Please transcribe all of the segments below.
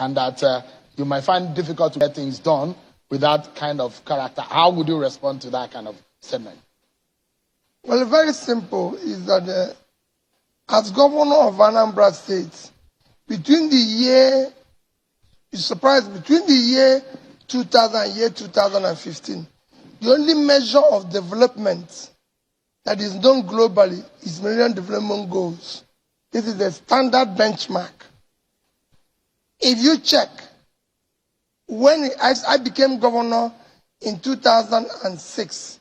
and that you might find it difficult to get things done with that kind of character. How would you respond to that kind of statement? Well, very simple is that as governor of Anambra State, between the year 2000 and year 2015, the only measure of development that is known globally is Millennium Development Goals. This is the standard benchmark. If you check, when I became governor in 2006,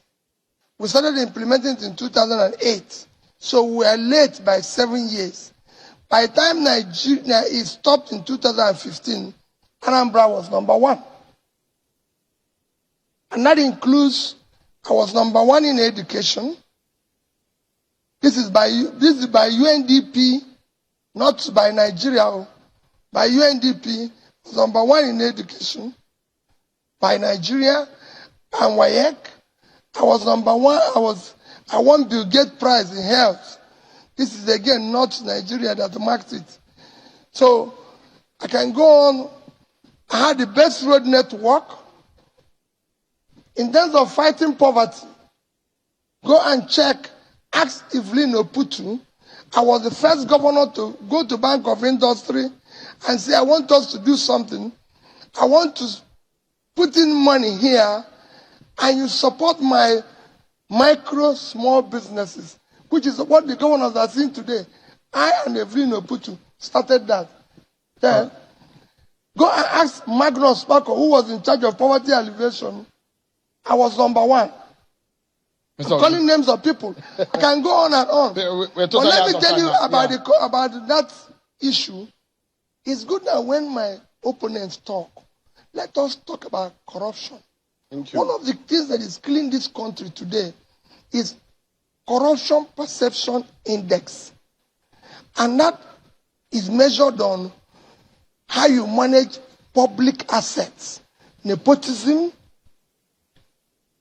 we started implementing it in 2008. So we are late by 7 years. By the time Nigeria stopped in 2015, Anambra was number 1. And that includes, I was number 1 in education. This is by UNDP, not by Nigeria. By UNDP, was number 1 in education. By Nigeria and WAEC, I was number 1. I won Bill Gates Prize in health. This is again not Nigeria that marked it. So I can go on. I had the best road network. In terms of fighting poverty, go and check. Ask Evelyn Oputu. I was the first governor to go to Bank of Industry and say, I want us to do something. I want to put in money here, and you support my micro, small businesses, which is what the governors are seeing today. I and Evelyn Oputu started that. Then, go and ask Magnus Sparko, who was in charge of poverty alleviation. I was number 1. I'm calling names of people. I can go on and on. But let me tell you about, about that issue. It's good that when my opponents talk, let us talk about corruption. One of the things that is killing this country today is corruption perception index. And that is measured on how you manage public assets, nepotism,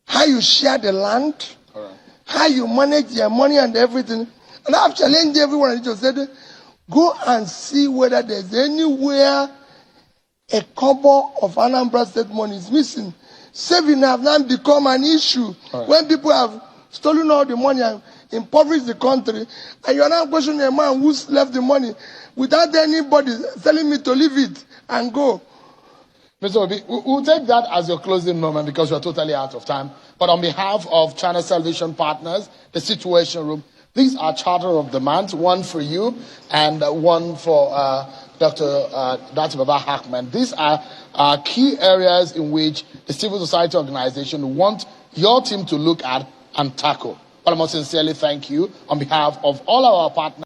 how you share the land, how you manage your money and everything. And I've challenged everyone and just said, go and see whether there's anywhere a kobo of Anambra State money is missing. Saving have now become an issue when people have stolen all the money and impoverished the country, and you are now questioning a man who's left the money without anybody telling me to leave it and go. Mr. Obi, we'll take that as your closing moment because we're totally out of time. But on behalf of Channel Television Partners, the Situation Room, these are charter of demands, one for you and one for Dr. Baba Hackman. These are key areas in which the civil society organization want your team to look at and tackle. But I must sincerely thank you on behalf of all our partners.